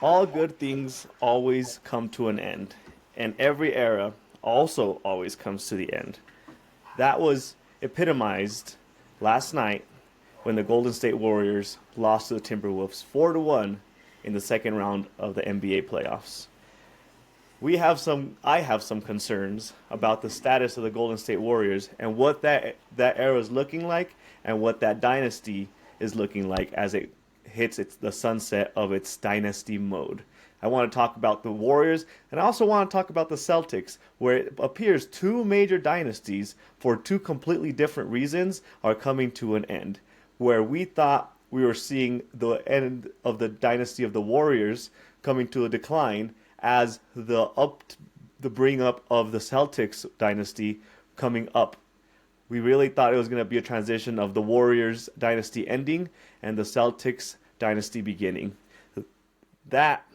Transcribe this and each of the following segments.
All good things always come to an end, and every era also always comes to the end. That was epitomized last night when the Golden State Warriors lost to the Timberwolves 4-1 in the second round of the NBA playoffs. I have some concerns about the status of the Golden State Warriors and what that era is looking like and what that dynasty is looking like as it hits the sunset of its dynasty mode. I want to talk about the Warriors, and I also want to talk about the Celtics, where it appears two major dynasties, for two completely different reasons, are coming to an end. Where we thought we were seeing the end of the dynasty of the Warriors coming to a decline, as the bring up of the Celtics dynasty coming up. We really thought it was going to be a transition of the Warriors dynasty ending and the Celtics dynasty beginning. That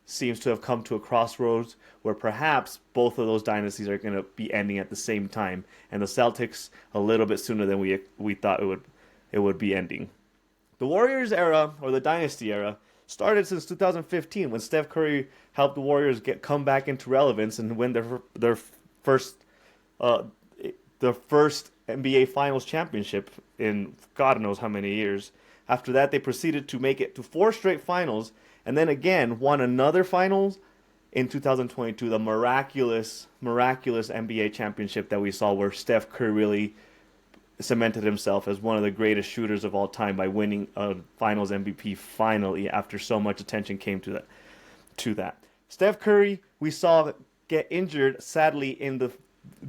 seems to have come to a crossroads where perhaps both of those dynasties are going to be ending at the same time, and the Celtics a little bit sooner than we thought it would be ending. The Warriors era, or the dynasty era, started since 2015 when Steph Curry helped the Warriors come back into relevance and win their first NBA Finals championship in God knows how many years. After that, they proceeded to make it to 4 straight finals, and then again won another finals in 2022, the miraculous NBA championship that we saw, where Steph Curry really cemented himself as one of the greatest shooters of all time by winning a Finals MVP finally after so much attention came to that. Steph Curry, we saw get injured sadly in the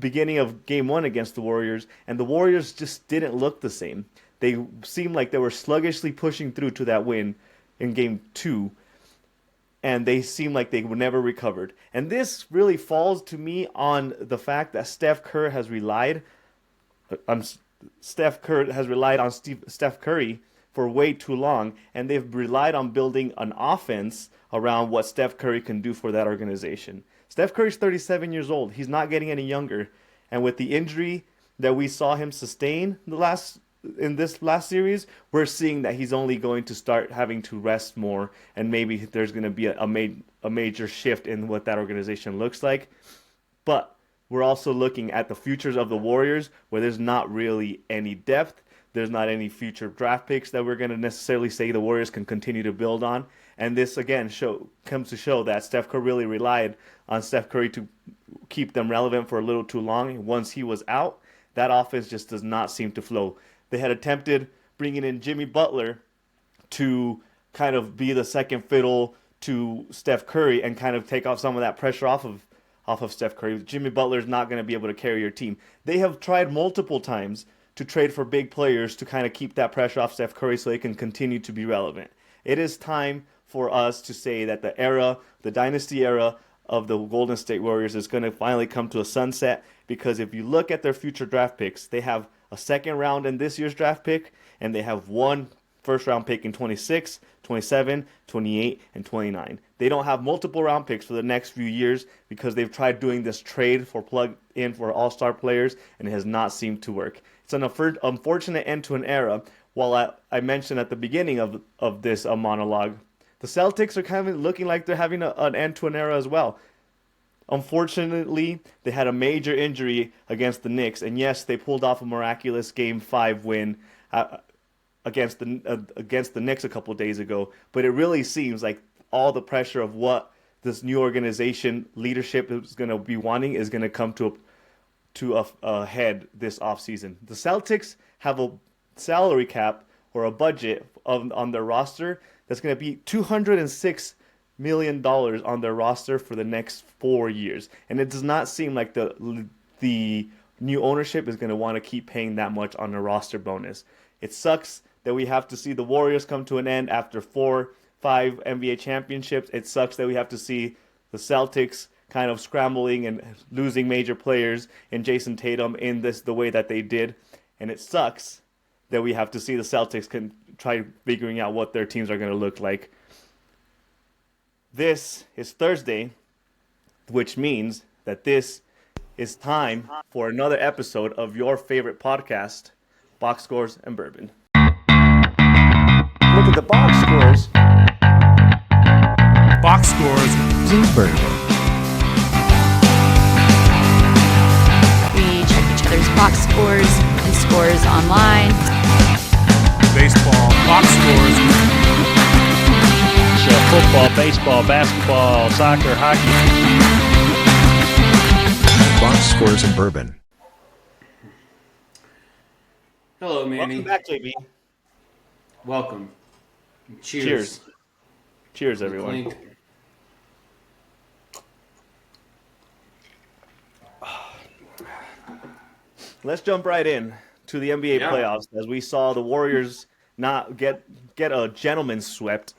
beginning of Game 1 against the Warriors, and the Warriors just didn't look the same. They seemed like they were sluggishly pushing through to that win in Game 2, and they seemed like they were never recovered. And this really falls to me on the fact that Steph Curry has relied on Steph Curry for way too long, and they've relied on building an offense around what Steph Curry can do for that organization. Steph Curry's 37 years old. He's not getting any younger, and with the injury that we saw him sustain in this last series, we're seeing that he's only going to start having to rest more, and maybe there's going to be a major shift in what that organization looks like. But we're also looking at the futures of the Warriors, where there's not really any depth. There's not any future draft picks that we're going to necessarily say the Warriors can continue to build on. And this, again, comes to show that Steph Curry really relied on Steph Curry to keep them relevant for a little too long. Once he was out, that offense just does not seem to flow. They had attempted bringing in Jimmy Butler to kind of be the second fiddle to Steph Curry and kind of take off some of that pressure off of Steph Curry. Jimmy Butler's not going to be able to carry your team. They have tried multiple times to trade for big players to kind of keep that pressure off Steph Curry so they can continue to be relevant. It is time for us to say that the dynasty era of the Golden State Warriors is going to finally come to a sunset, because if you look at their future draft picks, they have a second round in this year's draft pick, and they have one first round pick in 26, 27, 28, and 29. They don't have multiple round picks for the next few years because they've tried doing this trade for plug-in for all-star players, and it has not seemed to work. It's an unfortunate end to an era. While I mentioned at the beginning of this monologue, the Celtics are kind of looking like they're having an end to an era as well. Unfortunately, they had a major injury against the Knicks, and yes, they pulled off a miraculous Game 5 win against the Knicks a couple of days ago, but it really seems like all the pressure of what this new organization leadership is going to be wanting is going to come to a head this offseason. The Celtics have a salary cap or a budget on their roster that's going to be $206 million on their roster for the next 4 years, and it does not seem like the new ownership is going to want to keep paying that much on a roster bonus. It sucks that we have to see the Warriors come to an end after 4-5 NBA championships. It sucks that we have to see the Celtics kind of scrambling and losing major players in Jason Tatum in the way that they did. And it sucks that we have to see the Celtics can try figuring out what their teams are going to look like. This is Thursday, which means that this is time for another episode of your favorite podcast, Box Scores and Bourbon. Look at the box scores. Box Bourbon. We check each other's box scores and scores online. Baseball, box scores. So football, baseball, basketball, soccer, hockey. Box scores and bourbon. Hello, Manny. Welcome back, JB. Welcome. Cheers. Cheers, everyone. Clink. Let's jump right in to the NBA playoffs as we saw the Warriors not get a gentleman's swept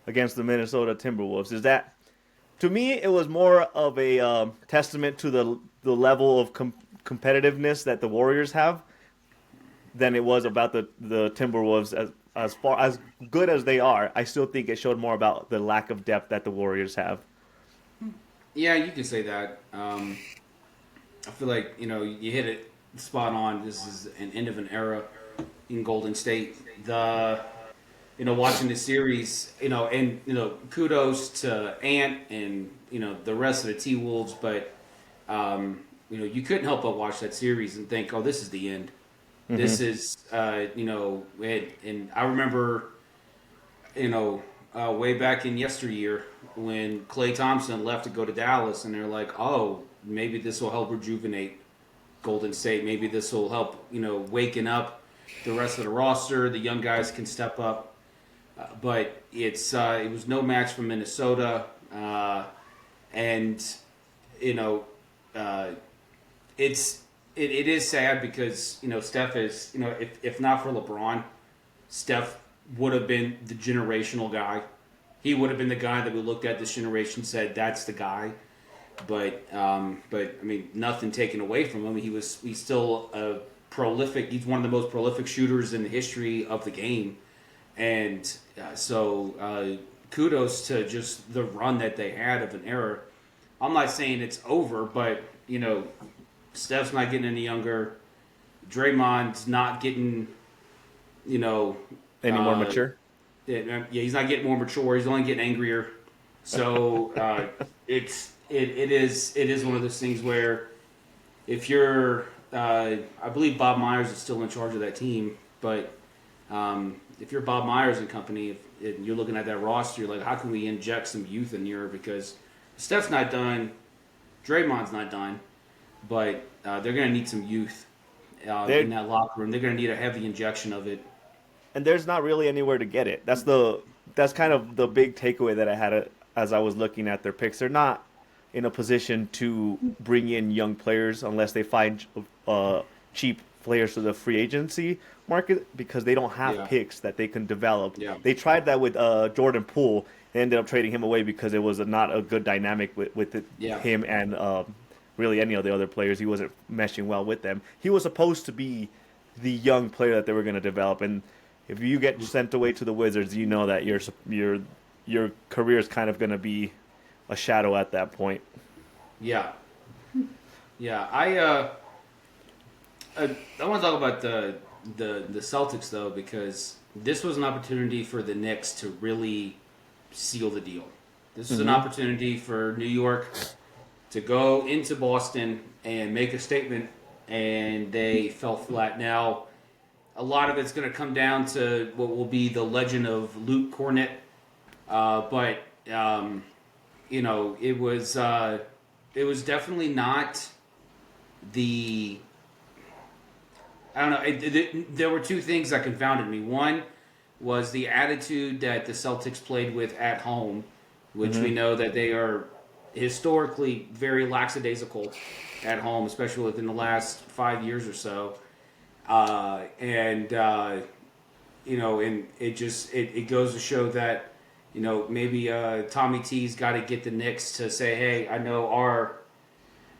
against the Minnesota Timberwolves. Is that, to me, it was more of a testament to the level of competitiveness that the Warriors have than it was about the Timberwolves. As far as good as they are, I still think it showed more about the lack of depth that the Warriors have. Yeah, you can say that. I feel like, you hit it spot on. This is an end of an era in Golden State. Watching the series, and kudos to Ant and the rest of the T-Wolves, but you couldn't help but watch that series and think, oh, this is the end. Mm-hmm. This is and I remember way back in yesteryear when Klay Thompson left to go to Dallas, and they're like, oh, maybe this will help rejuvenate Golden State. Maybe this will help, waking up the rest of the roster. The young guys can step up. But it was no match for Minnesota. And it is sad because, Steph is, if not for LeBron, Steph would have been the generational guy. He would have been the guy that we looked at this generation and said, that's the guy. But I mean, nothing taken away from him. He's still a prolific. He's one of the most prolific shooters in the history of the game, and so kudos to just the run that they had of an era. I'm not saying it's over, but Steph's not getting any younger. Draymond's not getting, any more mature. Yeah, he's not getting more mature. He's only getting angrier. So it is one of those things where if you're I believe Bob Myers is still in charge of that team, but if you're Bob Myers and company, if you're looking at that roster, you're like, how can we inject some youth in here? Because Steph's not done, Draymond's not done, but they're going to need some youth in that locker room. They're going to need a heavy injection of it. And there's not really anywhere to get it. That's kind of the big takeaway that I had as I was looking at their picks. They're not in a position to bring in young players unless they find cheap players for the free agency market because they don't have picks that they can develop. Yeah. They tried that with Jordan Poole. They ended up trading him away because it was not a good dynamic with him and really any of the other players. He wasn't meshing well with them. He was supposed to be the young player that they were going to develop, and if you get sent away to the Wizards, you know that your career is kind of going to be a shadow at that point. Yeah. I want to talk about the Celtics though, because this was an opportunity for the Knicks to really seal the deal. This was an opportunity for New York to go into Boston and make a statement, and they fell flat. Now, a lot of it's going to come down to what will be the legend of Luke Cornett, but it was definitely not the. I don't know. There were two things that confounded me. One was the attitude that the Celtics played with at home, which we know that they are historically very lackadaisical at home, especially within the last 5 years or so. And it goes to show that, maybe Tommy T's got to get the Knicks to say, hey, I know our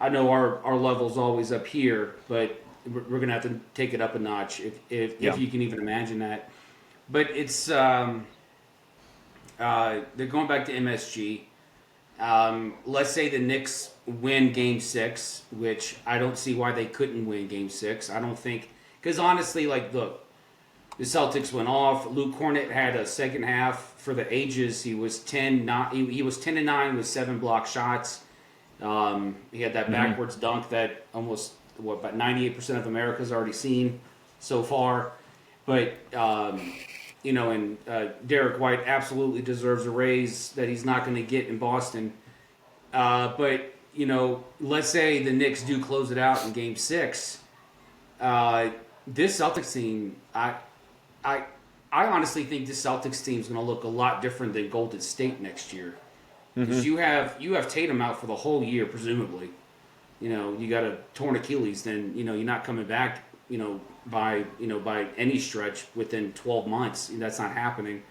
level's always up here, but we're gonna have to take it up a notch if you can even imagine that. But it's they're going back to MSG. Let's say the Knicks win Game 6, which I don't see why they couldn't win Game 6. I don't think, because honestly, look, the Celtics went off. Luke Cornett had a second half for the ages. He was 10-9 with 7 block shots. He had that backwards dunk that almost about 98% of America's already seen so far. But and Derek White absolutely deserves a raise that he's not going to get in Boston. But let's say the Knicks do close it out in Game 6. This Celtics team, I honestly think this Celtics team is going to look a lot different than Golden State next year. Because you have Tatum out for the whole year, presumably. You got a torn Achilles, then you're not coming back. By any stretch within 12 months. That's not happening.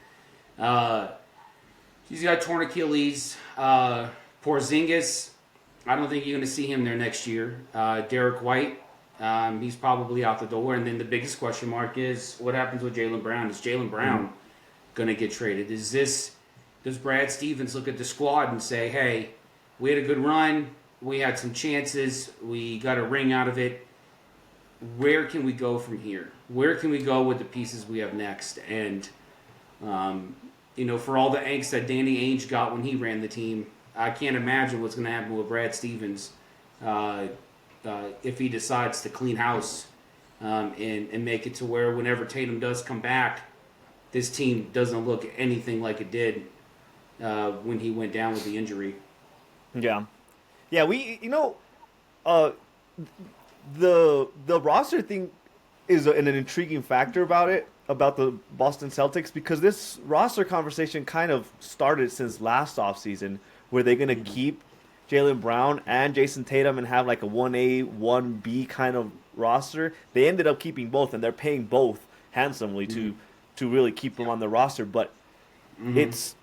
He's got torn Achilles. Porzingis, I don't think you're going to see him there next year. Derek White, he's probably out the door. And then the biggest question mark is what happens with Jaylen Brown? Is Jaylen Brown going to get traded? Does Brad Stevens look at the squad and say, hey, we had a good run, we had some chances, we got a ring out of it. Where can we go from here? Where can we go with the pieces we have next? And, for all the angst that Danny Ainge got when he ran the team, I can't imagine what's going to happen with Brad Stevens if he decides to clean house and make it to where whenever Tatum does come back, this team doesn't look anything like it did when he went down with the injury. Yeah. Yeah, the roster thing is an intriguing factor about the Boston Celtics, because this roster conversation kind of started since last offseason. Were they going to keep Jaylen Brown and Jason Tatum and have like a 1A, 1B kind of roster? They ended up keeping both, and they're paying both handsomely to really keep them on the roster. But it's,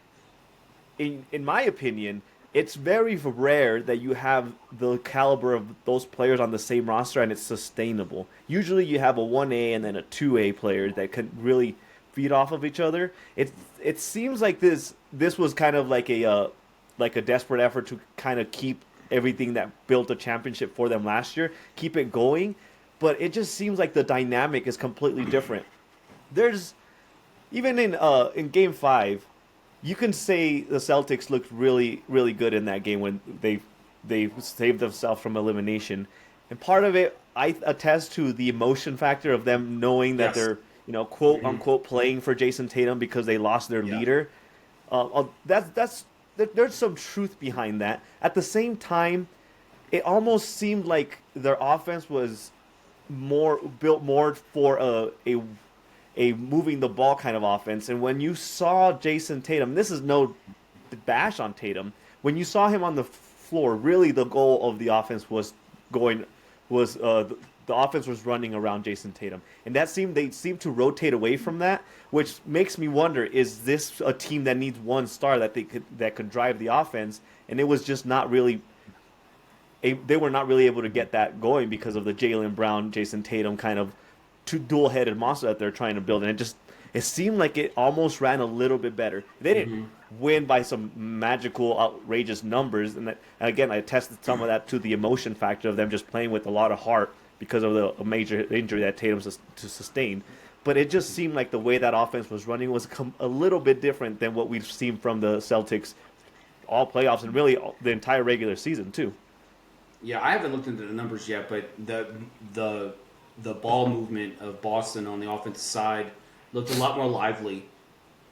in my opinion, it's very rare that you have the caliber of those players on the same roster and it's sustainable. Usually you have a 1A and then a 2A player that can really feed off of each other. It seems like this was kind of like a desperate effort to kind of keep everything that built a championship for them last year, keep it going. But it just seems like the dynamic is completely different. There's even in Game 5, you can say the Celtics looked really, really good in that game when they saved themselves from elimination. And part of it, I attest to the emotion factor of them knowing that they're, quote unquote, playing for Jason Tatum because they lost their leader. There's some truth behind that. At the same time, it almost seemed like their offense was built more for a moving the ball kind of offense. And when you saw Jason Tatum, this is no bash on Tatum, when you saw him on the floor, really the goal of the offense the offense was running around Jason Tatum. And they seemed to rotate away from that, which makes me wonder, is this a team that needs one star that could drive the offense? And it was just not really they were not really able to get that going because of the Jaylen Brown, Jason Tatum kind of two dual-headed monster that they're trying to build, and it seemed like it almost ran a little bit better. They didn't win by some magical, outrageous numbers, and again, I attested some of that to the emotion factor of them just playing with a lot of heart because of the major injury that Tatum sustained. But it just seemed like the way that offense was running was a little bit different than what we've seen from the Celtics all playoffs and really the entire regular season too. Yeah, I haven't looked into the numbers yet, but the ball movement of Boston on the offensive side looked a lot more lively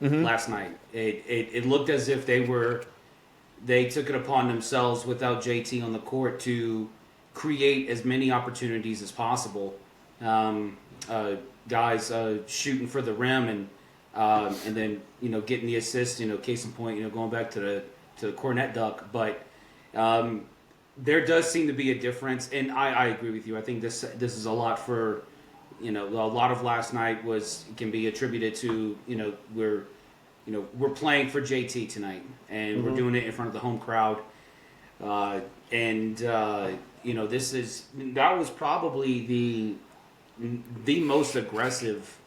last night. It looked as if they took it upon themselves without JT on the court to create as many opportunities as possible. Guys shooting for the rim and then getting the assist. Case in point, going back to the Cornette dunk, but. There does seem to be a difference, and I agree with you. I think this is a lot for, a lot of last night can be attributed to, we're playing for JT tonight, and we're doing it in front of the home crowd, that was probably the most aggressive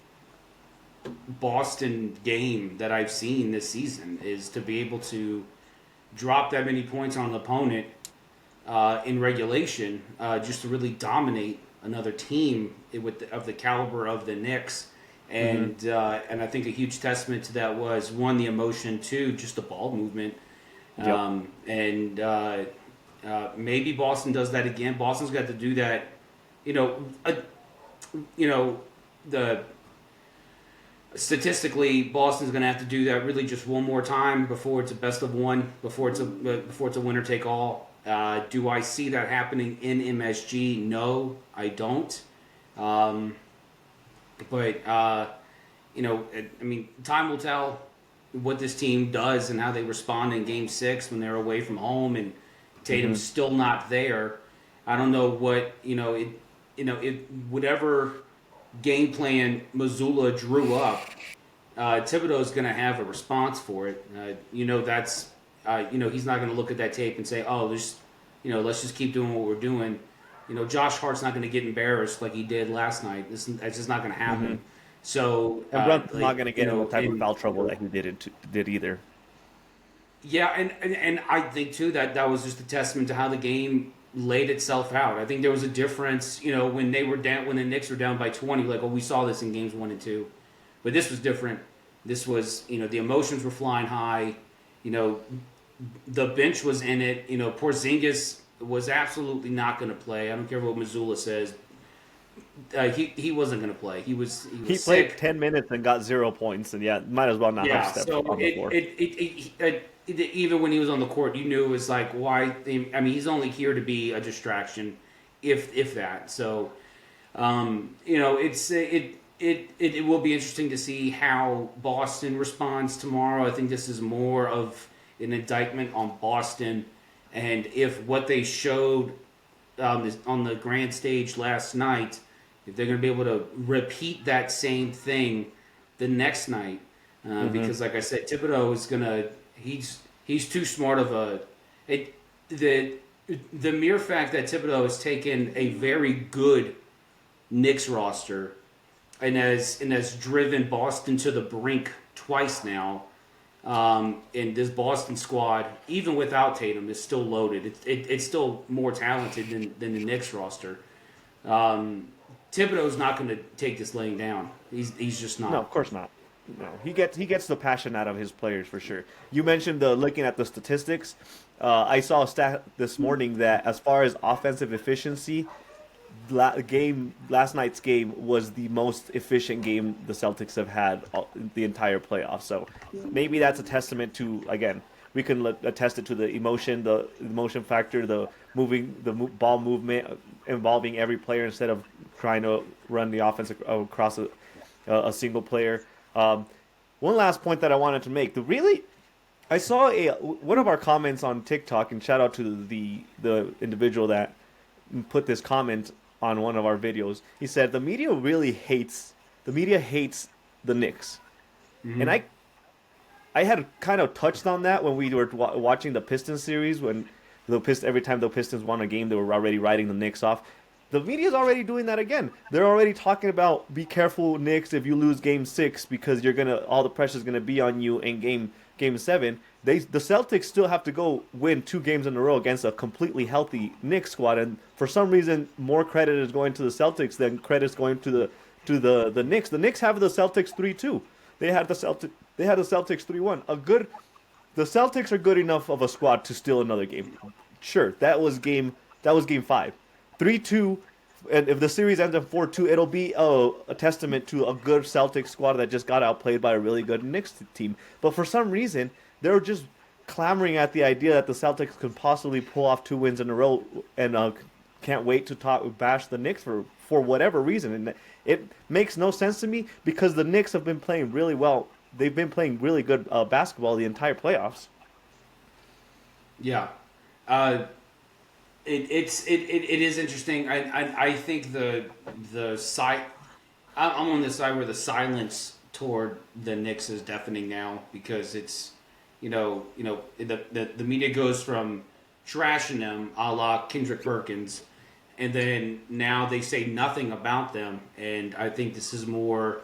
Boston game that I've seen this season, is to be able to drop that many points on an opponent in regulation, just to really dominate another team of the caliber of the Knicks, And I think a huge testament to that was, one, the emotion, two, just the ball movement. Yep. Maybe Boston does that again. Boston's got to do that. The statistically, Boston's going to have to do that really just one more time before it's a best of one, before it's a winner take all. Do I see that happening in MSG? No, I don't. But time will tell what this team does and how they respond in Game 6 when they're away from home and Tatum's still not there. I don't know what whatever game plan Missoula drew up, Thibodeau is going to have a response for it. He's not going to look at that tape and say, "Oh, let's just keep doing what we're doing." Josh Hart's not going to get embarrassed like he did last night. That's just not going to happen. So, And Brunt's not going to get in the type of foul trouble that he did either. Yeah, and I think too that was just a testament to how the game laid itself out. I think there was a difference, when the Knicks were down by 20. Like, we saw this in games 1 and 2, but this was different. This was, the emotions were flying high. The bench was in it. Porzingis was absolutely not going to play. I don't care what Missoula says. He wasn't going to play. He He sick. played 10 minutes and got 0 points, and might as well not have stepped on the floor. Even when he was on the court, you knew it was like, why? He's only here to be a distraction, if that. So, it will be interesting to see how Boston responds tomorrow. I think this is more of an indictment on Boston, and if what they showed on the grand stage last night, if they're going to be able to repeat that same thing the next night, because like I said, Thibodeau is going to. He's too smart of the mere fact that Thibodeau has taken a very good Knicks roster and has driven Boston to the brink twice now. And this Boston squad, even without Tatum, is still loaded. It's still more talented than the Knicks roster. Thibodeau's not going to take this laying down. He's just not. No, of course not. No, he gets the passion out of his players for sure. You mentioned looking at the statistics. I saw a stat this morning that as far as offensive efficiency, last night's game was the most efficient game the Celtics have had the entire playoffs. So maybe that's a testament to, again, we can attest it to the emotion factor, the ball movement involving every player instead of trying to run the offense across a single player. One last point that I wanted to make. I saw one of our comments on TikTok, and shout out to the individual that put this comment on one of our videos. He said the media hates the Knicks, and I had kind of touched on that when we were watching the Pistons series. When every time the Pistons won a game, they were already writing the Knicks off. The media's already doing that again. They're already talking about, be careful, Knicks, if you lose Game 6 because all the pressure's gonna be on you in Game 7. The Celtics still have to go win 2 games in a row against a completely healthy Knicks squad, and for some reason, more credit is going to the Celtics than credit's going to the Knicks. The Knicks have the Celtics 3-2. They had the Celtics 3-1. The Celtics are good enough of a squad to steal another game. Sure, that was game 5. 3-2, and if the series ends up 4-2, it'll be a testament to a good Celtics squad that just got outplayed by a really good Knicks team. But for some reason, they're just clamoring at the idea that the Celtics could possibly pull off 2 wins in a row, and can't wait to bash the Knicks for whatever reason. And it makes no sense to me because the Knicks have been playing really well. They've been playing really good basketball the entire playoffs. Yeah. It is interesting. I think the side I'm on the side where the silence toward the Knicks is deafening now, because it's the media goes from trashing them a la Kendrick Perkins, and then now they say nothing about them, and I think this is more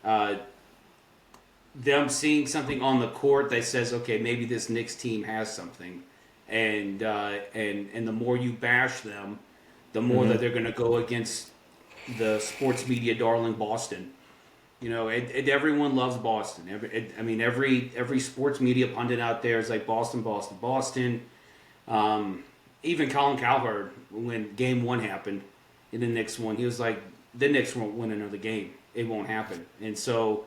them seeing something on the court that says, okay, maybe this Knicks team has something. And the more you bash them, the more that they're going to go against the sports media darling Boston. Everyone loves Boston. Every sports media pundit out there is like Boston, Boston, Boston. Even Colin Cowherd, when Game 1 happened in the Knicks one, he was like, the Knicks won't win another game. It won't happen. And so,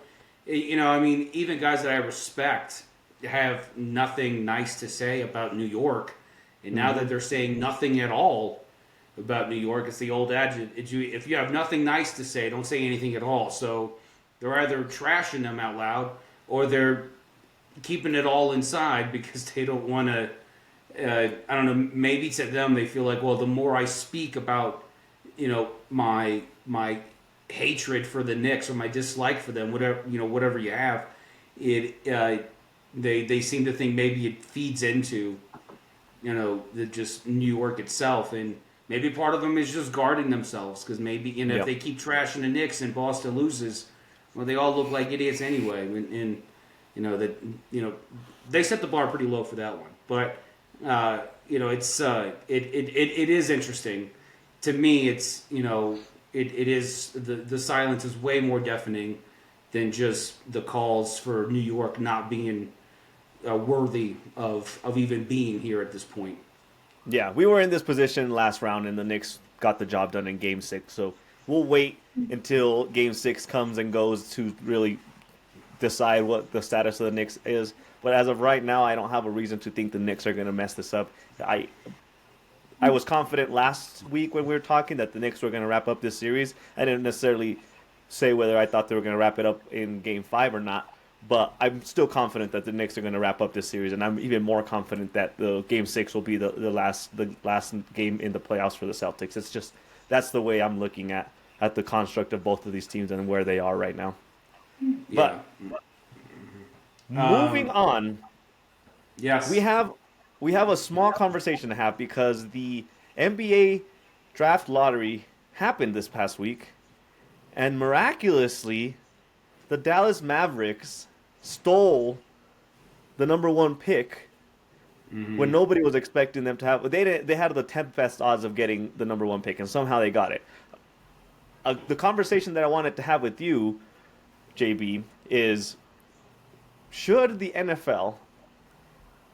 even guys that I respect have nothing nice to say about New York. And now that they're saying nothing at all about New York, it's the old adage, if you have nothing nice to say, don't say anything at all. So they're either trashing them out loud or they're keeping it all inside because they don't want to, I don't know, maybe to them they feel like, well, the more I speak about, my hatred for the Knicks or my dislike for them, whatever you have, they seem to think maybe it feeds into, just New York itself. And maybe part of them is just guarding themselves because maybe, if they keep trashing the Knicks and Boston loses, well, they all look like idiots anyway. And they set the bar pretty low for that one. But, it is interesting. To me, it's, it is, the silence is way more deafening than just the calls for New York not being worthy of even being here at this point. Yeah, we were in this position last round, and the Knicks got the job done in Game 6. So we'll wait until Game 6 comes and goes to really decide what the status of the Knicks is. But as of right now, I don't have a reason to think the Knicks are going to mess this up. I was confident last week when we were talking that the Knicks were going to wrap up this series. I didn't necessarily say whether I thought they were going to wrap it up in Game 5 or not. But I'm still confident that the Knicks are going to wrap up this series, and I'm even more confident that the Game 6 will be the last game in the playoffs for the Celtics. It's just that's the way I'm looking at the construct of both of these teams and where they are right now. Yeah. But moving on, yes, we have a small conversation to have because the NBA draft lottery happened this past week, and miraculously, the Dallas Mavericks stole the number 1 pick when nobody was expecting them to have. They had the 10th best odds of getting the number 1 pick, and somehow they got it. The conversation that I wanted to have with you, JB, is should the NFL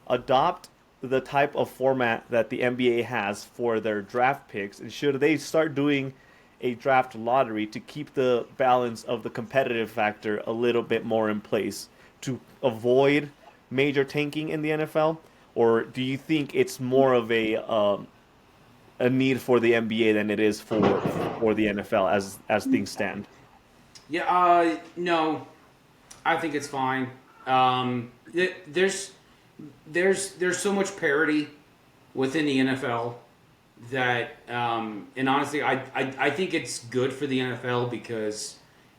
adopt the type of format that the NBA has for their draft picks, and should they start doing a draft lottery to keep the balance of the competitive factor a little bit more in place to avoid major tanking in the NFL? Or do you think it's more of a need for the NBA than it is for the NFL as things stand? Yeah, no, I think it's fine. There's so much parity within the NFL that, and honestly, I think it's good for the NFL because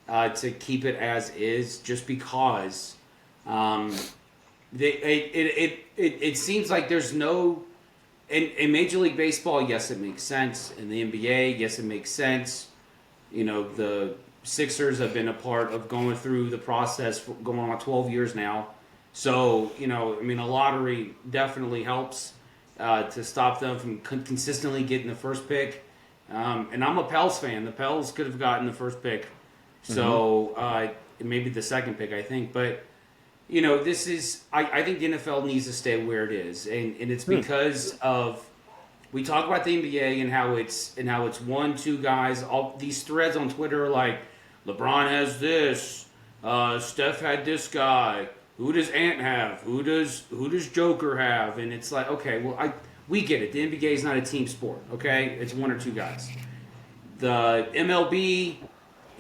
to keep it as is, just because it seems like there's no in Major League Baseball. Yes, it makes sense. In the NBA, yes, it makes sense. The Sixers have been a part of going through the process for going on 12 years now. So, a lottery definitely helps to stop them from consistently getting the first pick. And I'm a Pels fan. The Pels could have gotten the first pick. So, maybe the second pick, I think. But, this is, I think the NFL needs to stay where it is. And it's because of, we talk about the NBA and how it's 1-2 guys. All these threads on Twitter are like, LeBron has this, Steph had this guy. Who does Ant have? Who does Joker have? And it's like, okay, well, we get it. The NBA is not a team sport, okay? It's 1 or 2 guys. The MLB,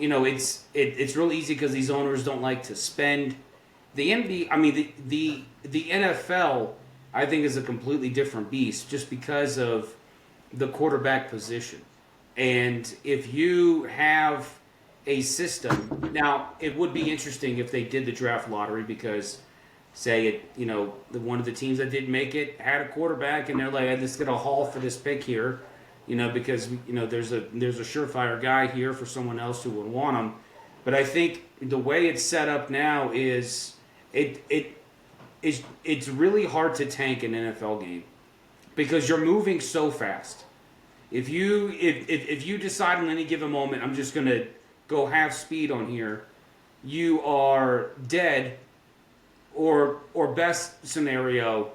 it's real easy because these owners don't like to spend. The NBA, the NFL, I think, is a completely different beast just because of the quarterback position. And if you have a system. Now, it would be interesting if they did the draft lottery because, say, one of the teams that did make it had a quarterback, and they're like, I'm just going to haul for this pick here, because there's a surefire guy here for someone else who would want him. But I think the way it's set up now is it's really hard to tank an NFL game because you're moving so fast. If you decide on any given moment, I'm just going to go half speed on here, you are dead, or best scenario,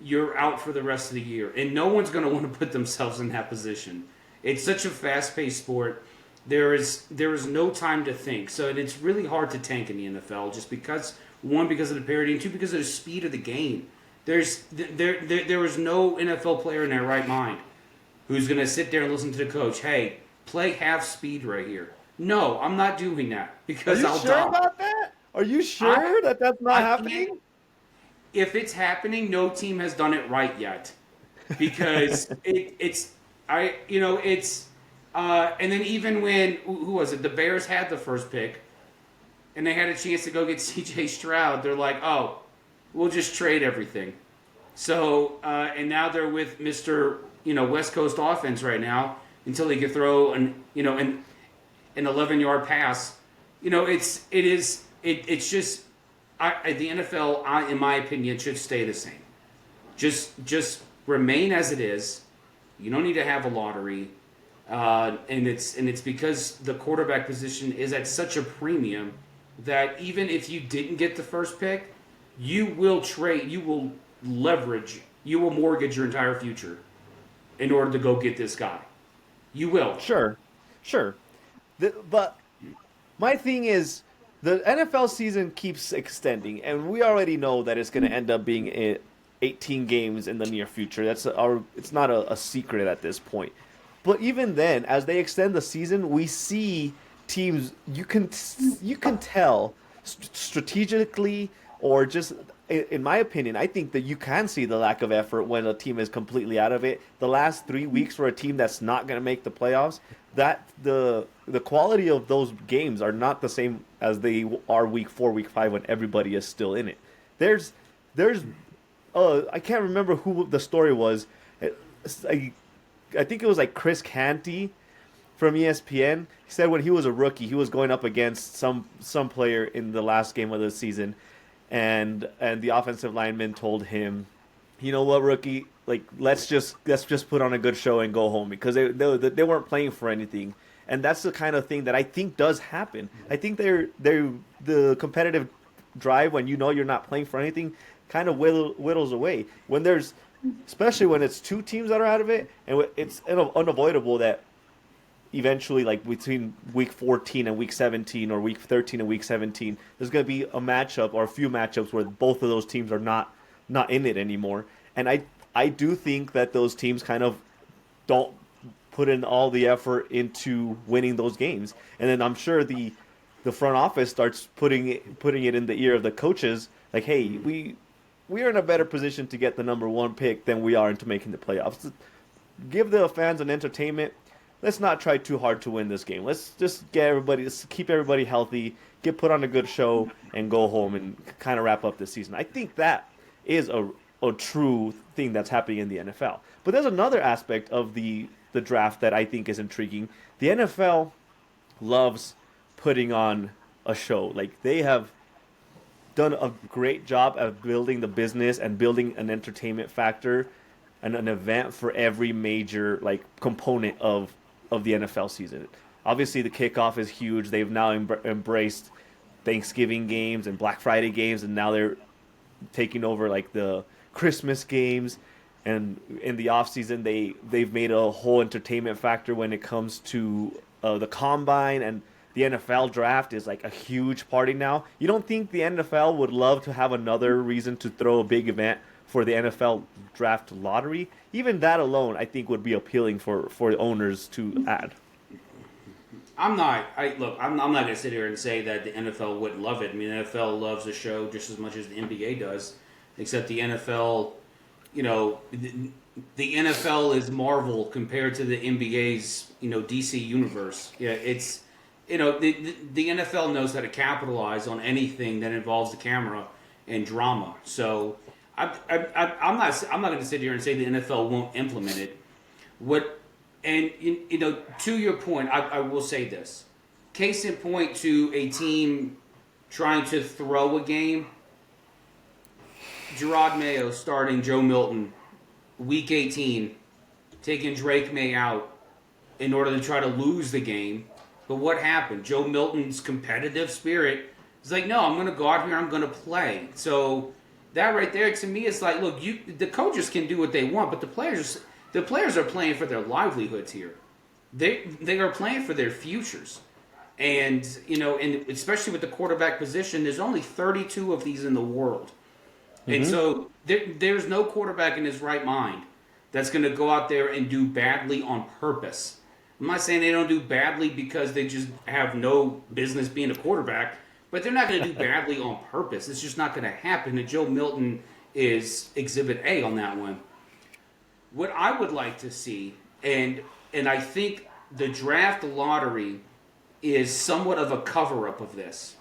you're out for the rest of the year. And no one's going to want to put themselves in that position. It's such a fast-paced sport. There is no time to think. So it's really hard to tank in the NFL just because, one, because of the parity, and two, because of the speed of the game. There is no NFL player in their right mind who's going to sit there and listen to the coach, hey, play half speed right here. No, I'm not doing that because I'll die. Are you sure about that? Are you sure that that's not happening? If it's happening, no team has done it right yet, because and then even when, who was it? The Bears had the first pick, and they had a chance to go get C.J. Stroud. They're like, oh, we'll just trade everything. So and now they're with Mr. West Coast offense right now until he can throw an 11-yard pass. It's just the NFL, in my opinion, should stay the same. Just remain as it is. You don't need to have a lottery, and it's because the quarterback position is at such a premium that even if you didn't get the first pick, you will trade, you will leverage, you will mortgage your entire future in order to go get this guy. You will. Sure. But my thing is, the NFL season keeps extending, and we already know that it's going to end up being 18 games in the near future. It's not a secret at this point. But even then, as they extend the season, we see teams. You can tell strategically, or just in my opinion, I think that you can see the lack of effort when a team is completely out of it. The last 3 weeks for a team that's not going to make the playoffs, that the quality of those games are not the same as they are week 4, week 5 when everybody is still in it. There's I can't remember who the story was. I think it was like Chris Canty from ESPN. He said when he was a rookie, he was going up against some player in the last game of the season, and the offensive lineman told him, you know what, rookie, like let's just put on a good show and go home, because they weren't playing for anything. And that's the kind of thing that I think does happen. I think the competitive drive, when you're not playing for anything, kind of whittles away. Especially when it's two teams that are out of it, and it's unavoidable that eventually, like between week 14 and week 17, or week 13 and week 17, there's going to be a matchup or a few matchups where both of those teams are not in it anymore. And I do think that those teams kind of don't put in all the effort into winning those games. And then I'm sure the front office starts putting it in the ear of the coaches, like, hey, we are in a better position to get the number 1 pick than we are into making the playoffs. Give the fans an entertainment. Let's not try too hard to win this game. Let's just keep everybody healthy, put on a good show, and go home and kind of wrap up the season. I think that is a true thing that's happening in the NFL. But there's another aspect of the draft that I think is intriguing. The NFL loves putting on a show. Like, they have done a great job of building the business and building an entertainment factor and an event for every major component of the NFL season. Obviously, the kickoff is huge. They've now embraced Thanksgiving games and Black Friday games, and now they're taking over the Christmas games. And in the offseason, they've made a whole entertainment factor when it comes to the combine, and the NFL draft is a huge party now. You don't think the NFL would love to have another reason to throw a big event for the NFL draft lottery? Even that alone, I think, would be appealing for owners to add. I'm not going to sit here and say that the NFL wouldn't love it. I mean, the NFL loves the show just as much as the NBA does, except the NFL, the NFL is Marvel compared to the NBA's, DC universe. Yeah, it's, the NFL knows how to capitalize on anything that involves the camera and drama. So I'm not going to sit here and say the NFL won't implement it. To your point, I will say this. Case in point to a team trying to throw a game. Gerard Mayo starting Joe Milton, week 18, taking Drake May out in order to try to lose the game. But what happened? Joe Milton's competitive spirit He's like, no, I'm going to go out here, I'm going to play. So that right there to me is like, look, the coaches can do what they want, but the players are playing for their livelihoods here. They are playing for their futures. And, and especially with the quarterback position, there's only 32 of these in the world. And so there's no quarterback in his right mind that's going to go out there and do badly on purpose. I'm not saying they don't do badly because they just have no business being a quarterback, but they're not going to do badly on purpose. It's just not going to happen. And Joe Milton is Exhibit A on that one. What I would like to see, and I think the draft lottery is somewhat of a cover-up of this.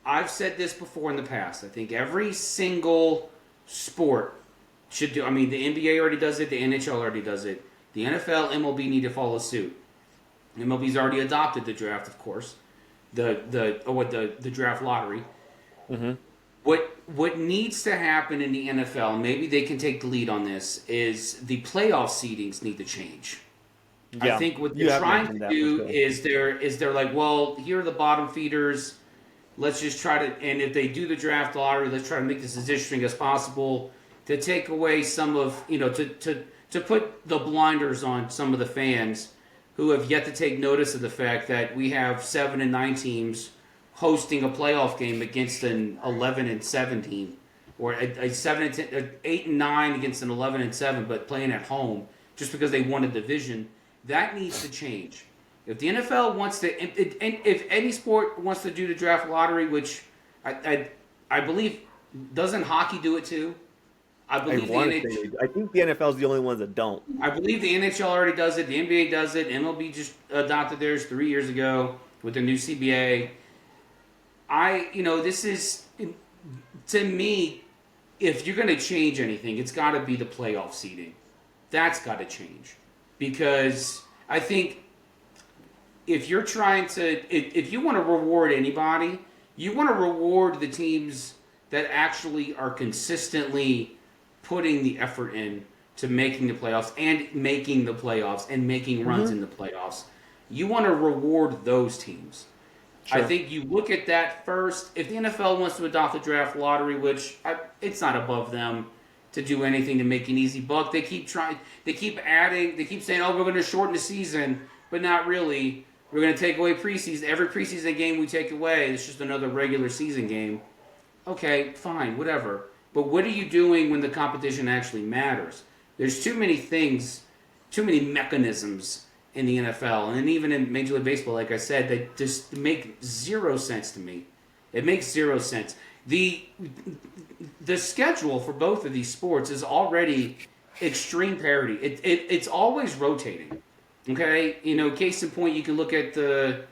I've said this before in the past. I think every single sport should do. I mean, the NBA already does it. The NHL already does it. The NFL, MLB need to follow suit. MLB's already adopted the draft, of course. The draft lottery. Mm-hmm. What needs to happen in the NFL, maybe they can take the lead on this, is the playoff seedings need to change. Yeah, I think what they're trying to do is they're like, well, here are the bottom feeders. Let's just try to, and if they do the draft lottery, let's try to make this as interesting as possible to take away some of, to put the blinders on some of the fans who have yet to take notice of the fact that we have 7 and 9 teams hosting a playoff game against an 11 and 7 team, or a 7 and 10, 8 and 9 against an 11 and 7, but playing at home just because they won a division. That needs to change. If the NFL wants to, if any sport wants to do the draft lottery, which I believe, doesn't hockey do it too? I think the NFL is the only ones that don't. I believe the NHL already does it. The NBA does it. MLB just adopted theirs 3 years ago with the new CBA. This is, to me, if you're going to change anything, it's got to be the playoff seeding. That's got to change. Because I think if you're trying to, if you want to reward anybody, you want to reward the teams that actually are consistently putting the effort in to making the playoffs and making runs in the playoffs. You want to reward those teams. Sure. I think you look at that first. If the NFL wants to adopt the draft lottery, which it's not above them to do anything to make an easy buck. They keep trying. They keep adding. They keep saying, "Oh, we're going to shorten the season," but not really. We're going to take away preseason. Every preseason game we take away, it's just another regular season game. Okay, fine, whatever. But what are you doing when the competition actually matters? There's too many things, too many mechanisms in the NFL, and even in Major League Baseball, like I said, that just make zero sense to me. It makes zero sense. The schedule for both of these sports is already extreme parity. It's always rotating. Okay, case in point, you can look at the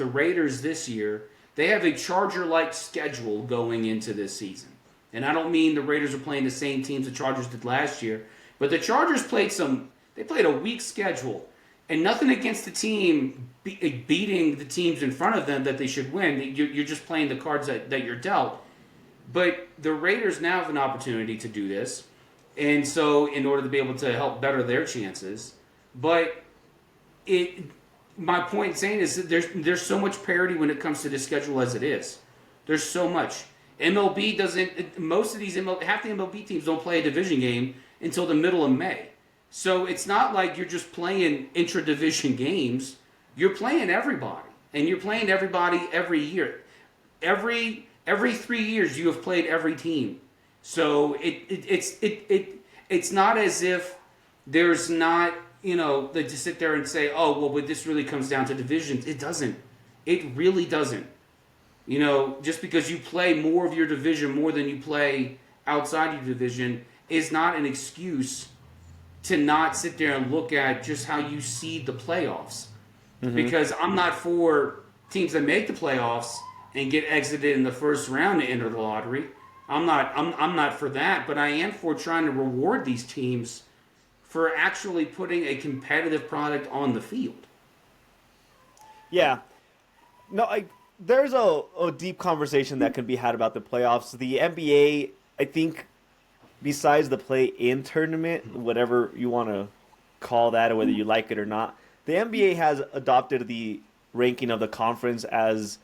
Raiders this year. They have a Charger-like schedule going into this season, and I don't mean the Raiders are playing the same teams the Chargers did last year, but the Chargers played a weak schedule. And nothing against the team beating the teams in front of them that they should win. You're just playing the cards that you're dealt. But the Raiders now have an opportunity to do this. And so in order to be able to help better their chances. But my point in saying is that there's so much parity when it comes to the schedule as it is. There's so much. MLB doesn't, half the MLB teams don't play a division game until the middle of May. So it's not like you're just playing intra-division games. You're playing everybody, and you're playing everybody every year. Every 3 years, you have played every team. So it's not as if there's not to sit there and say, oh well, but this really comes down to divisions. It doesn't. It really doesn't. Just because you play more of your division more than you play outside your division is not an excuse to not sit there and look at just how you seed the playoffs. Mm-hmm. Because I'm not for teams that make the playoffs and get exited in the first round to enter the lottery. I'm not for that, but I am for trying to reward these teams for actually putting a competitive product on the field. Yeah. No, there's a deep conversation that can be had about the playoffs. The NBA, I think, besides the play-in tournament, whatever you want to call that, or whether you like it or not, the NBA has adopted the ranking of the conference as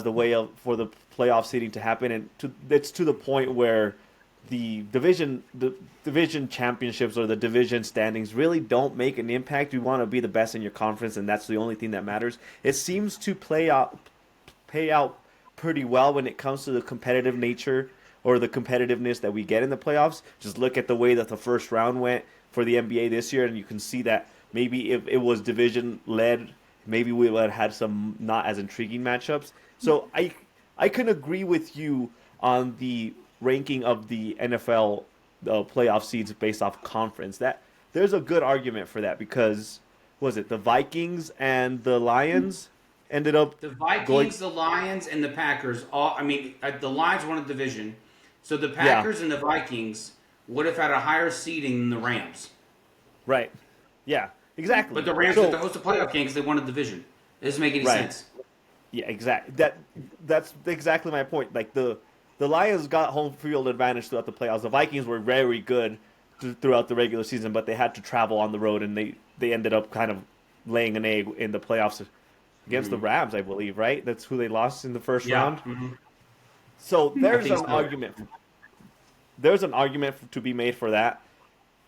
the way for the playoff seeding to happen, and it's to the point where the division championships or the division standings really don't make an impact. You want to be the best in your conference, and that's the only thing that matters. It seems to pay out pretty well when it comes to the competitive nature or the competitiveness that we get in the playoffs. Just look at the way that the first round went for the NBA this year, and you can see that maybe if it was division led, maybe we would have had some not as intriguing matchups. So I can agree with you on the ranking of the NFL playoff seeds based off conference. That there's a good argument for that because was it the Vikings and the Lions ended up The Vikings, going, the Lions, and the Packers. The Lions won a division, so the Packers and the Vikings would have had a higher seeding than the Rams. right? Yeah, exactly. But the Rams have to host a playoff game because they won a division. It doesn't make any Right. sense. Yeah, exactly. That's exactly my point. Like the Lions got home field advantage throughout the playoffs. The Vikings were very good throughout the regular season, but they had to travel on the road, and they ended up kind of laying an egg in the playoffs against the Rams, I believe. Right? That's who they lost in the first round. Mm-hmm. So there's think an so. argument. There's an argument to be made for that.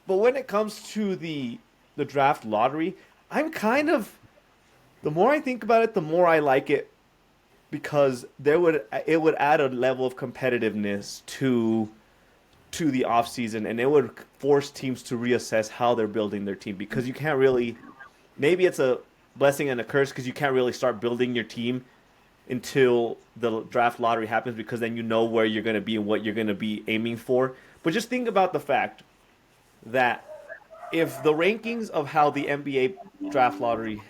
But when it comes to the draft lottery, I'm kind of the more I think about it, the more I like it because it would add a level of competitiveness to the offseason, and it would force teams to reassess how they're building their team because you can't really maybe it's a blessing and a curse because you can't really start building your team until the draft lottery happens because then you know where you're going to be and what you're going to be aiming for. But just think about the fact that if the rankings of how the NBA draft lottery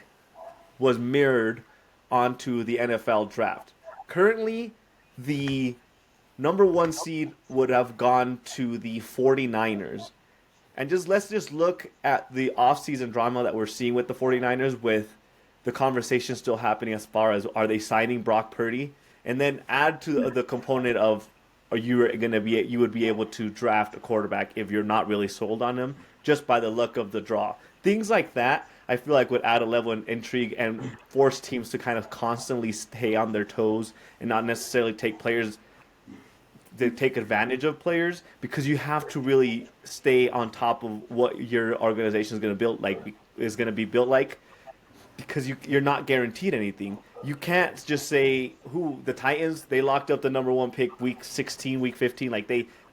was mirrored onto the NFL draft, currently the number one seed would have gone to the 49ers. And let's just look at the offseason drama that we're seeing with the 49ers with the conversation still happening as far as are they signing Brock Purdy, and then add to the component of you would be able to draft a quarterback if you're not really sold on him just by the luck of the draw. Things like that I feel like would add a level of intrigue and force teams to kind of constantly stay on their toes and not necessarily take advantage of players because you have to really stay on top of what your organization is going to be built like because you're not guaranteed anything. You can't just say the Titans, they locked up the number one pick week 16, week 15,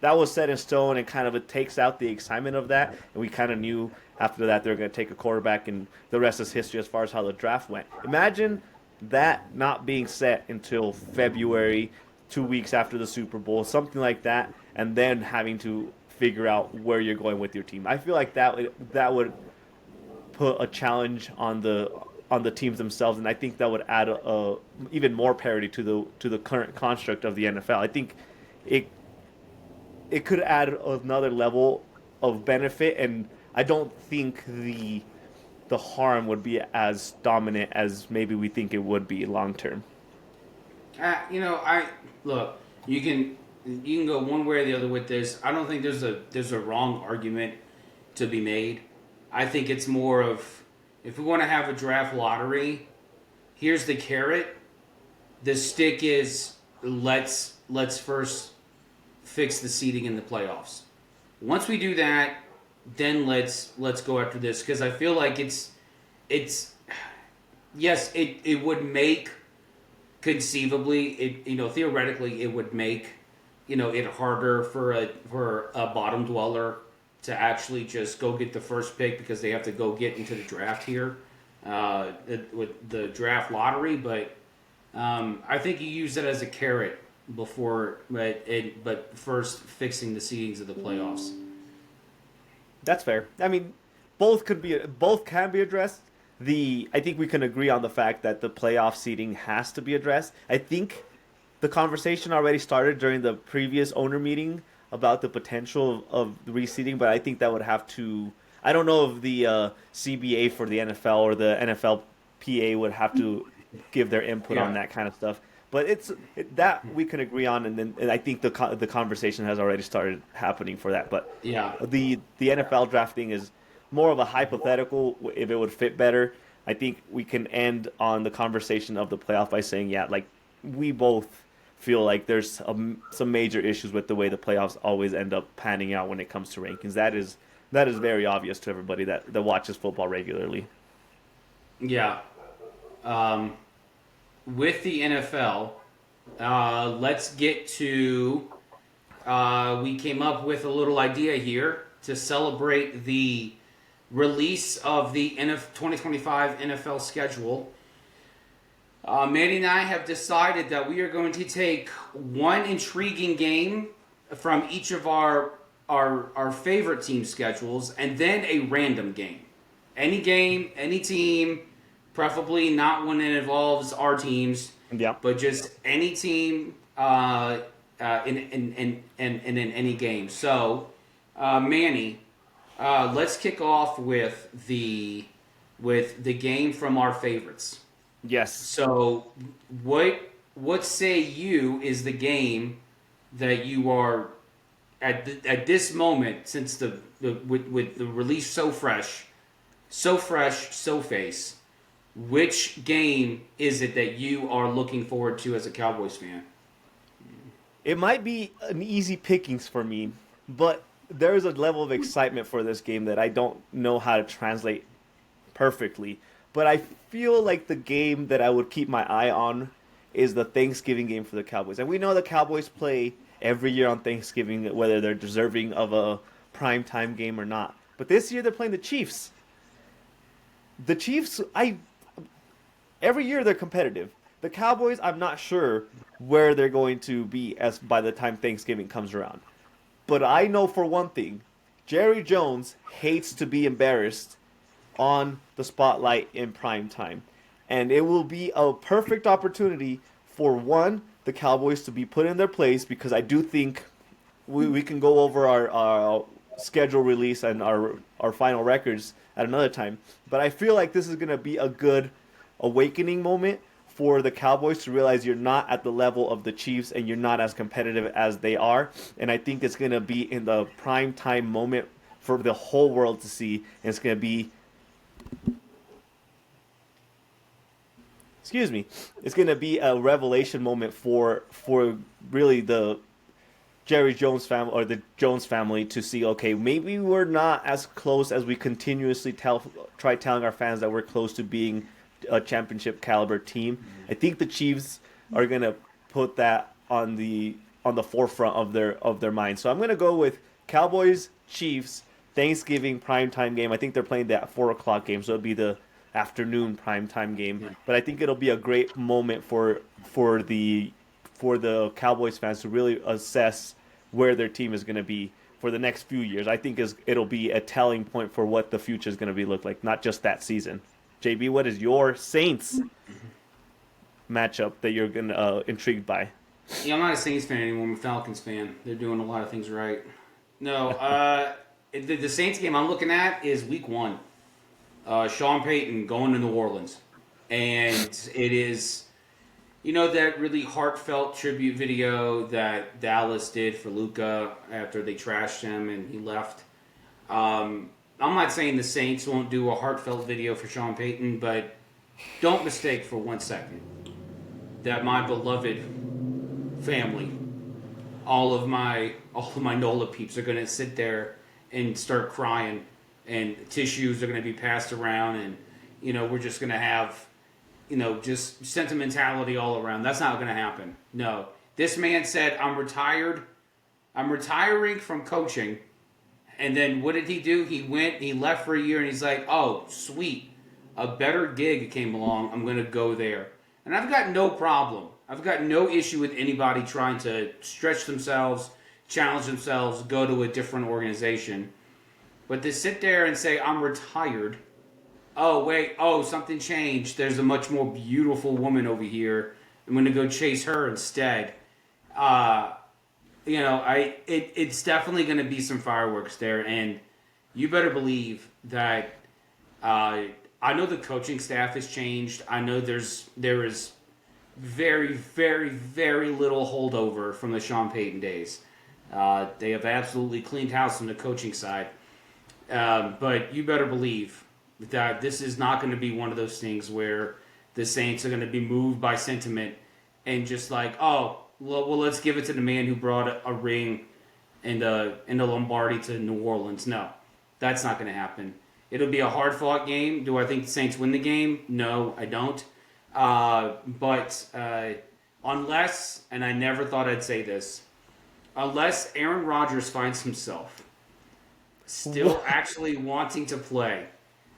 that was set in stone, and kind of it takes out the excitement of that, and we kind of knew after that they're going to take a quarterback, and the rest is history as far as how the draft went. Imagine that not being set until February, 2 weeks after the Super Bowl, something like that, and then having to figure out where you're going with your team. I feel like that would put a challenge on the teams themselves, and I think that would add even more parity to the current construct of the NFL. I think it could add another level of benefit, and I don't think the harm would be as dominant as maybe we think it would be long term. Look. You can go one way or the other with this. I don't think there's a wrong argument to be made. I think it's more of if we want to have a draft lottery, here's the carrot. The stick is let's first fix the seeding in the playoffs. Once we do that, then let's go after this because I feel like it's yes, it would make conceivably theoretically it would make it harder for a bottom dweller to actually just go get the first pick because they have to go get into the draft here with the draft lottery. But I think you use it as a carrot before, but first fixing the seedings of the playoffs. That's fair. I mean, both can be addressed. I think we can agree on the fact that the playoff seeding has to be addressed. I think the conversation already started during the previous owner meeting about the potential of the reseeding, but I think that would have to. I don't know if the CBA for the NFL or the NFLPA would have to give their input on that kind of stuff. But that we can agree on, and I think the conversation has already started happening for that. But Yeah. the NFL drafting is more of a hypothetical if it would fit better. I think we can end on the conversation of the playoff by saying, yeah, like we both feel like there's some major issues with the way the playoffs always end up panning out when it comes to rankings. That is very obvious to everybody that watches football regularly. Yeah. With the NFL, let's get to. We came up with a little idea here to celebrate the release of the 2025 NFL schedule. Manny and I have decided that we are going to take one intriguing game from each of our favorite team schedules, and then a random game. Any game, any team, preferably not one that involves our teams, Yeah. but just any team in any game. So, Manny, let's kick off with the game from our favorites. Yes. So, what say you is the game that you are at this moment, since with the release so fresh, so face? Which game is it that you are looking forward to as a Cowboys fan? It might be an easy pickings for me, but there is a level of excitement for this game that I don't know how to translate perfectly. But I feel like the game that I would keep my eye on is the Thanksgiving game for the Cowboys. And we know the Cowboys play every year on Thanksgiving, whether they're deserving of a primetime game or not. But this year they're playing the Chiefs. The Chiefs, every year they're competitive. The Cowboys, I'm not sure where they're going to be as by the time Thanksgiving comes around. But I know for one thing, Jerry Jones hates to be embarrassed on the spotlight in prime time. And it will be a perfect opportunity for one, the Cowboys to be put in their place, because I do think we can go over our schedule release and our final records at another time. But I feel like this is going to be a good awakening moment for the Cowboys to realize you're not at the level of the Chiefs and you're not as competitive as they are. And I think it's going to be in the prime time moment for the whole world to see. And it's going to be it's going to be a revelation moment for really the Jerry Jones family or the Jones family to see, okay, maybe we're not as close as we continuously try telling our fans that we're close to being a championship caliber team. I think the Chiefs are going to put that on the forefront of their mind. So I'm going to go with Cowboys Chiefs Thanksgiving primetime game. I think they're playing that 4:00 game, so it'll be the afternoon primetime game. Yeah. But I think it'll be a great moment for the Cowboys fans to really assess where their team is going to be for the next few years. I think it'll be a telling point for what the future is going to look like, not just that season. JB, what is your Saints matchup that you're intrigued by? Yeah, I'm not a Saints fan anymore. I'm a Falcons fan. They're doing a lot of things right. No, the Saints game I'm looking at is Week 1. Sean Payton going to New Orleans. And it is, that really heartfelt tribute video that Dallas did for Luka after they trashed him and he left. I'm not saying the Saints won't do a heartfelt video for Sean Payton, but don't mistake for 1 second that my beloved family, all of my NOLA peeps are going to sit there and start crying, and tissues are going to be passed around, and we're just going to have just sentimentality all around. That's not going to happen. No, this man said, I'm retiring from coaching. And then what did he do? He left for a year, and he's like, oh, sweet, a better gig came along, I'm going to go there. And I've got no problem. I've got no issue with anybody trying to stretch themselves, challenge themselves, go to a different organization. But to sit there and say, I'm retired, oh, wait, something changed, there's a much more beautiful woman over here, I'm going to go chase her instead. It's definitely going to be some fireworks there, and you better believe that I know the coaching staff has changed. I know there is very, very, very little holdover from the Sean Payton days. They have absolutely cleaned house on the coaching side. But you better believe that this is not going to be one of those things where the Saints are going to be moved by sentiment and just like, oh, well, let's give it to the man who brought a ring and a Lombardi to New Orleans. No, that's not going to happen. It'll be a hard-fought game. Do I think the Saints win the game? No, I don't. But unless, and I never thought I'd say this, unless Aaron Rodgers finds himself still actually wanting to play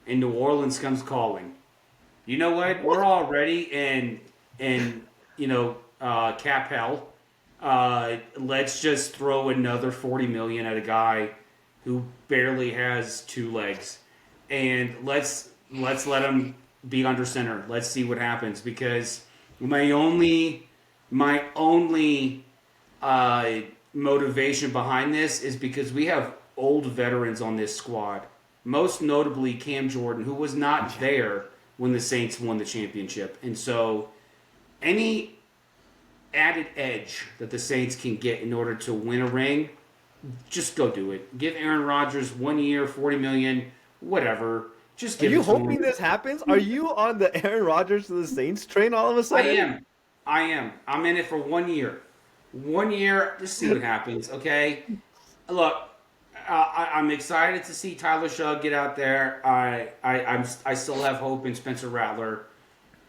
and New Orleans comes calling, you know what? We're already in cap hell. Let's just throw another $40 million at a guy who barely has two legs, and let's let him be under center. Let's see what happens, because my only motivation behind this is because we have old veterans on this squad, most notably Cam Jordan, who was not there when the Saints won the championship, and so any added edge that the Saints can get in order to win a ring, just go do it. Give Aaron Rodgers 1 year, $40 million, whatever. Just give Are you it to him. hoping this happens? Are you on the Aaron Rodgers to the Saints train all of a sudden? I am. I'm in it for 1 year. 1 year, just see what happens, okay? Look, I'm excited to see Tyler Shugg get out there. I still have hope in Spencer Rattler.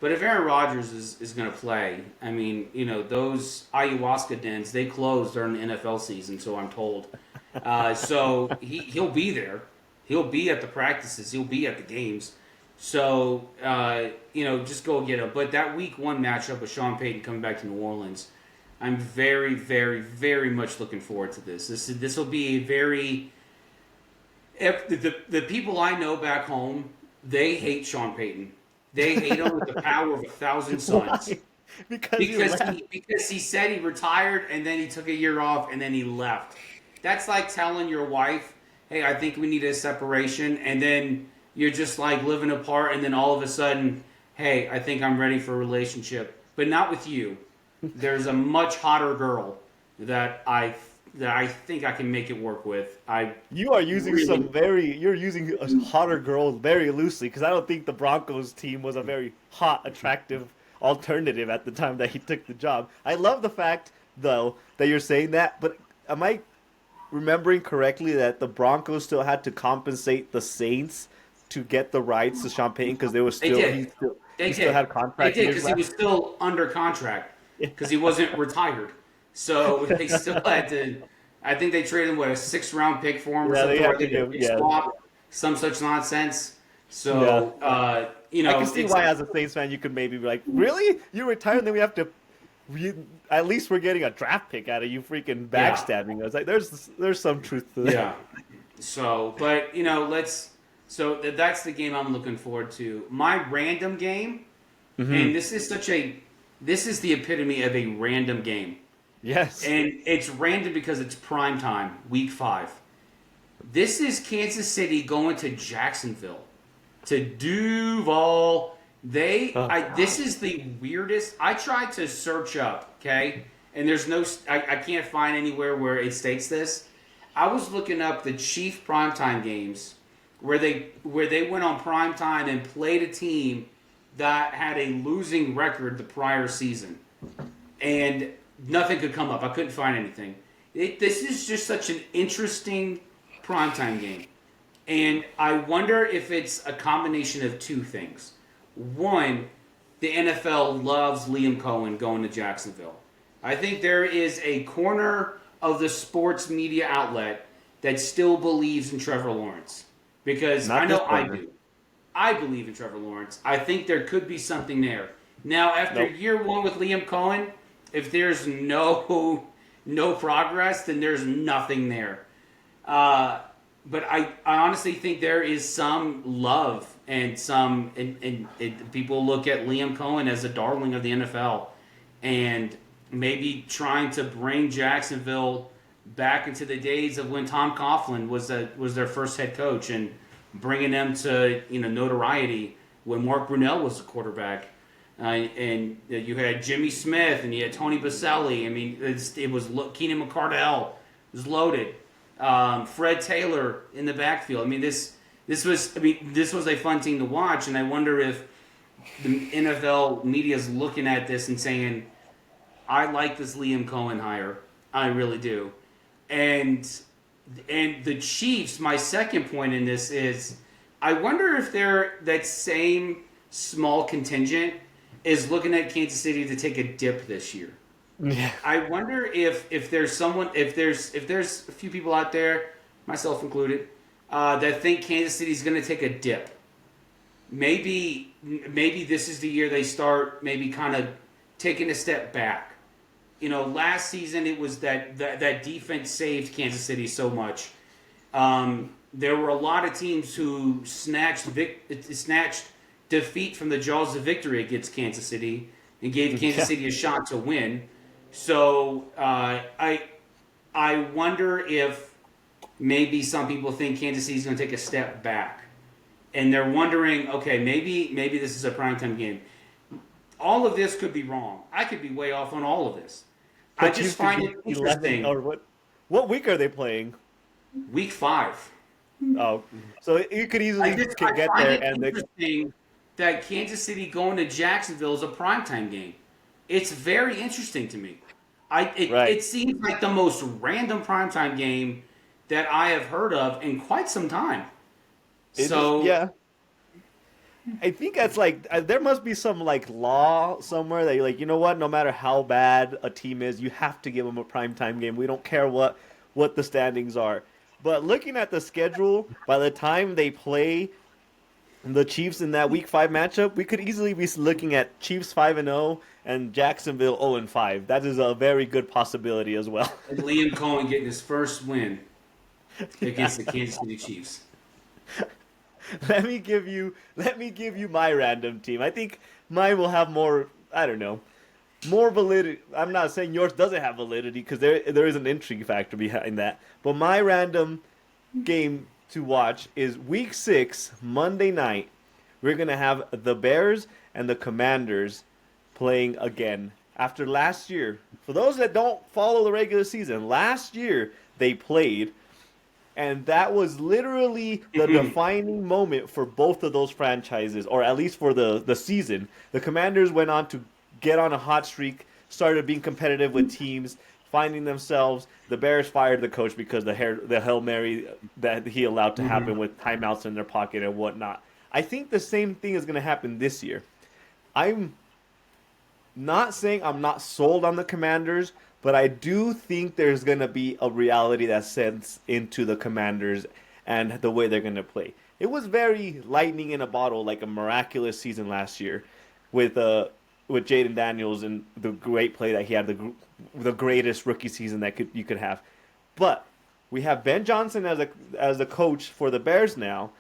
But if Aaron Rodgers is going to play, I mean, those ayahuasca dens, they close during the NFL season, so I'm told. So he'll be there. He'll be at the practices. He'll be at the games. So, just go get him. But that week 1 matchup with Sean Payton coming back to New Orleans, I'm very, very, very much looking forward to this. This will be a very... If the people I know back home, they hate Sean Payton. They hate him with the power of 1,000 suns. Why? Because he said he retired and then he took a year off and then he left. That's like telling your wife, hey, I think we need a separation, and then you're just like living apart, and then all of a sudden, hey, I think I'm ready for a relationship. But not with you. There's a much hotter girl that I think I can make it work with. You are using you're using a hotter girl very loosely, because I don't think the Broncos team was a very hot, attractive alternative at the time that he took the job. I love the fact, though, that you're saying that, but am I remembering correctly that the Broncos still had to compensate the Saints to get the rights to Sean Payton, because they were still he still had contract They did, years because he was still under contract, because he wasn't retired. So they still had to. I think they traded him a 6th-round pick for him, or something. Some such nonsense. So I can see why, as a Saints fan, you could maybe be like, "Really? You retired? Then we have to. At least we're getting a draft pick out of you, freaking backstabbing us." Like, there's some truth to that. Yeah. So, but So that's the game I'm looking forward to. My random game, and this is the epitome of a random game. Yes. And it's random because it's prime time, week 5. This is Kansas City going to Jacksonville, to Duval. This is the weirdest. I tried to search up, okay, and there's I can't find anywhere where it states this. I was looking up the Chief primetime games where they went on primetime and played a team that had a losing record the prior season, and nothing could come up. I couldn't find anything. This is just such an interesting primetime game. And I wonder if it's a combination of two things. One, the NFL loves Liam Cohen going to Jacksonville. I think there is a corner of the sports media outlet that still believes in Trevor Lawrence. Because I know I do. I believe in Trevor Lawrence. I think there could be something there. Now, after year 1 with Liam Cohen, if there's no progress, then there's nothing there. But I honestly think there is some love and some and people look at Liam Cohen as a darling of the NFL, and maybe trying to bring Jacksonville back into the days of when Tom Coughlin was their first head coach, and bringing them to notoriety when Mark Brunell was the quarterback. And you had Jimmy Smith, and you had Tony Baselli. I mean, it was Keenan McCardell was loaded. Fred Taylor in the backfield. I mean, this this was a fun team to watch, and I wonder if the NFL media is looking at this and saying, I like this Liam Cohen hire. I really do. And the Chiefs, my second point in this is, I wonder if that same small contingent is looking at Kansas City to take a dip this year. Yeah. I wonder if there's a few people out there, myself included, that think Kansas City's going to take a dip. Maybe this is the year they start maybe kind of taking a step back. Last season it was that defense saved Kansas City so much. There were a lot of teams who snatched defeat from the jaws of victory against Kansas City and gave Kansas City a shot to win. So I wonder if maybe some people think Kansas City's going to take a step back, and they're wondering, okay, maybe this is a primetime game. All of this could be wrong. I could be way off on all of this. I just find it interesting. Or what week are they playing? Week 5. Oh, so you could easily get there. And interesting that Kansas City going to Jacksonville is a primetime game. It's very interesting to me. It seems like the most random primetime game that I have heard of in quite some time. Yeah. I think that's there must be some law somewhere that you're you know what, no matter how bad a team is, you have to give them a primetime game. We don't care what the standings are. But looking at the schedule, by the time they play the Chiefs in that Week 5 matchup, we could easily be looking at Chiefs 5-0 and Jacksonville 0-5. That is a very good possibility as well. And Liam Cohen getting his first win against the Kansas City Chiefs. Let me give you my random team. I think mine will have more, I don't know, more validity. I'm not saying yours doesn't have validity because there is an intrigue factor behind that. But my random game to watch is Week 6, Monday night. We're going to have the Bears and the Commanders playing again. After last year, for those that don't follow the regular season, last year they played. And that was literally the defining moment for both of those franchises, or at least for the season. The Commanders went on to get on a hot streak, started being competitive with teams, finding themselves. The Bears fired the coach because the Hail Mary that he allowed to happen with timeouts in their pocket and whatnot. I think the same thing is going to happen this year. I'm not saying I'm not sold on the Commanders, but I do think there's going to be a reality that sets into the Commanders and the way they're going to play. It was very lightning in a bottle, like a miraculous season last year with Jaden Daniels and the great play that he had, the greatest rookie season that you could have. But we have Ben Johnson as a coach for the Bears now,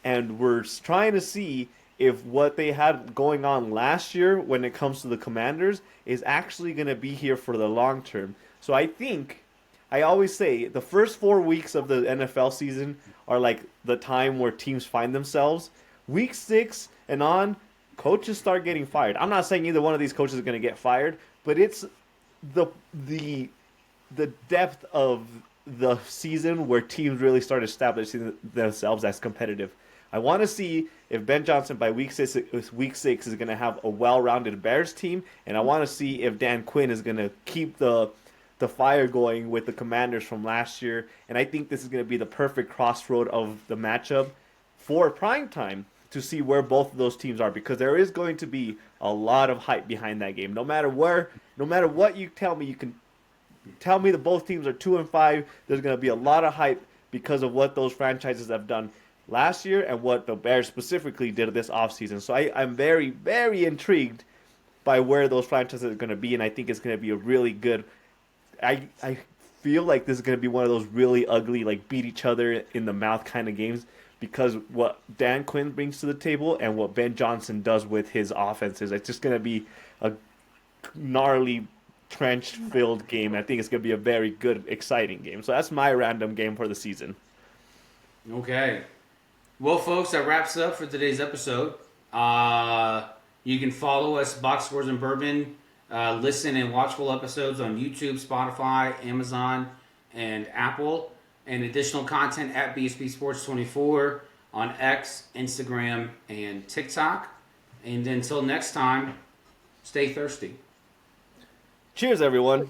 and we're trying to see if what they had going on last year when it comes to the Commanders is actually going to be here for the long term. So I think, I always say, the first 4 weeks of the NFL season are like the time where teams find themselves. Week 6 and on, coaches start getting fired. I'm not saying either one of these coaches is going to get fired, but it's the depth of the season where teams really start establishing themselves as competitive. I want to see if Ben Johnson by week six is going to have a well-rounded Bears team, and I want to see if Dan Quinn is going to keep the fire going with the Commanders from last year. And I think this is going to be the perfect crossroad of the matchup for primetime to see where both of those teams are, because there is going to be a lot of hype behind that game. No matter what you tell me, you can tell me that both teams are 2-5. There's going to be a lot of hype because of what those franchises have done last year and what the Bears specifically did this offseason. So I'm very, very intrigued by where those franchises are going to be, and I think it's going to be a really good – I feel like this is going to be one of those really ugly, like beat each other in the mouth kind of games, because what Dan Quinn brings to the table and what Ben Johnson does with his offenses, it's just going to be a gnarly, trench-filled game. I think it's going to be a very good, exciting game. So that's my random game for the season. Okay. Well, folks, that wraps up for today's episode. You can follow us, Box Scores and Bourbon. Listen and watch full episodes on YouTube, Spotify, Amazon, and Apple. And additional content at BSB Sports 24. on X, Instagram, and TikTok. And until next time, stay thirsty. Cheers, everyone.